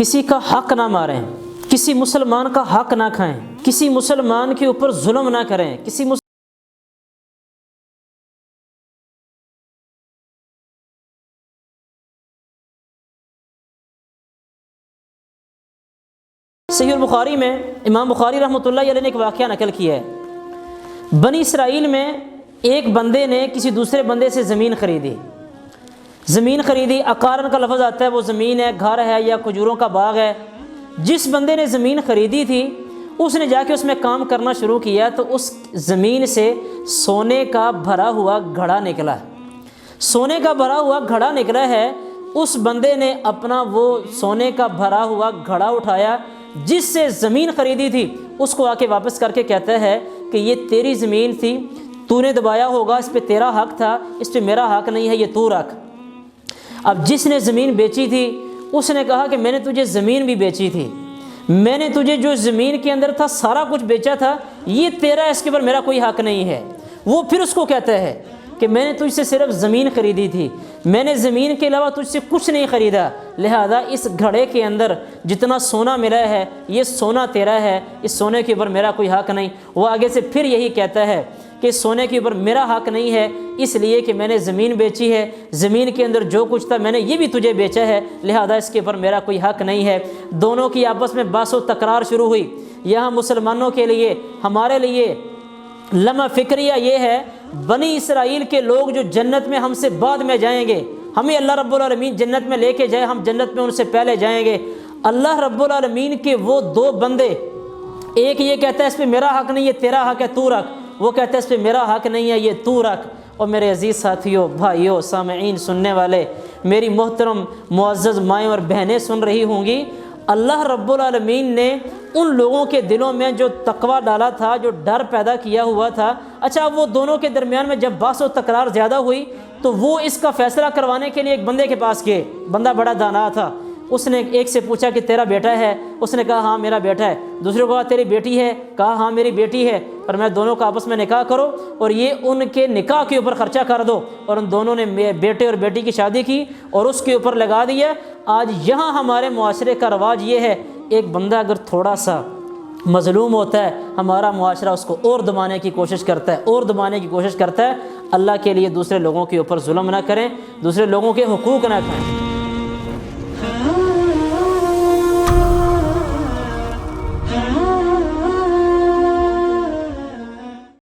کسی کا حق نہ ماریں، کسی مسلمان کا حق نہ کھائیں، کسی مسلمان کے اوپر ظلم نہ کریں، صحیح البخاری میں امام بخاری رحمۃ اللہ علیہ نے ایک واقعہ نقل کیا ہے۔ بنی اسرائیل میں ایک بندے نے کسی دوسرے بندے سے زمین خریدی، اقارن کا لفظ آتا ہے، وہ زمین ہے، گھر ہے یا کھجوروں کا باغ ہے۔ جس بندے نے زمین خریدی تھی اس نے جا کے اس میں کام کرنا شروع کیا تو اس زمین سے سونے کا بھرا ہوا گھڑا نکلا ہے۔ اس بندے نے اپنا وہ سونے کا بھرا ہوا گھڑا اٹھایا، جس سے زمین خریدی تھی اس کو آ کے واپس کر کے کہتا ہے کہ یہ تیری زمین تھی، تو نے دبایا ہوگا، اس پہ تیرا حق تھا، اس پہ میرا حق نہیں ہے، یہ تو رکھ۔ اب جس نے زمین بیچی تھی اس نے کہا کہ میں نے تجھے زمین بھی بیچی تھی، میں نے تجھے جو زمین کے اندر تھا سارا کچھ بیچا تھا، یہ تیرا، اس کے اوپر میرا کوئی حق نہیں ہے۔ وہ پھر اس کو کہتا ہے کہ میں نے تجھ سے صرف زمین خریدی تھی، میں نے زمین کے علاوہ تجھ سے کچھ نہیں خریدا، لہذا اس گھڑے کے اندر جتنا سونا ملا ہے یہ سونا تیرا ہے، اس سونے کے اوپر میرا کوئی حق نہیں۔ وہ آگے سے پھر یہی کہتا ہے کہ سونے کے اوپر میرا حق نہیں ہے، اس لیے کہ میں نے زمین بیچی ہے، زمین کے اندر جو کچھ تھا میں نے یہ بھی تجھے بیچا ہے، لہذا اس کے اوپر میرا کوئی حق نہیں ہے۔ دونوں کی آپس میں بحث و تکرار شروع ہوئی۔ یہاں مسلمانوں کے لیے، ہمارے لیے لمحہ فکریہ یہ ہے، بنی اسرائیل کے لوگ جو جنت میں ہم سے بعد میں جائیں گے، ہمیں اللہ رب العالمین جنت میں لے کے جائے، ہم جنت میں ان سے پہلے جائیں گے۔ اللہ رب العالمین کے وہ دو بندے، ایک یہ کہتا ہے اس پہ میرا حق نہیں ہے، تیرا حق ہے، تو رکھ، وہ کہتا ہے اس پہ میرا حق نہیں ہے، یہ تو رکھ۔ اور میرے عزیز ساتھیوں، بھائیوں، سامعین، سننے والے، میری محترم معزز مائیں اور بہنیں سن رہی ہوں گی، اللہ رب العالمین نے ان لوگوں کے دلوں میں جو تقوی ڈالا تھا، جو ڈر پیدا کیا ہوا تھا، اچھا وہ دونوں کے درمیان میں جب بحث و تکرار زیادہ ہوئی تو وہ اس کا فیصلہ کروانے کے لیے ایک بندے کے پاس گئے۔ بندہ بڑا دانا تھا، اس نے ایک سے پوچھا کہ تیرا بیٹا ہے؟ اس نے کہا ہاں میرا بیٹا ہے۔ دوسرے کو کہا تیری بیٹی ہے؟ کہا ہاں میری بیٹی ہے، اور میں دونوں کا آپس میں نکاح کرو اور یہ ان کے نکاح کے اوپر خرچہ کر دو۔ اور ان دونوں نے بیٹے اور بیٹی کی شادی کی اور اس کے اوپر لگا دیا۔ آج یہاں ہمارے معاشرے کا رواج یہ ہے، ایک بندہ اگر تھوڑا سا مظلوم ہوتا ہے، ہمارا معاشرہ اس کو اور دبانے کی کوشش کرتا ہے۔ اللہ کے لیے دوسرے لوگوں کے اوپر ظلم نہ کریں، دوسرے لوگوں کے حقوق نہ کھائیں۔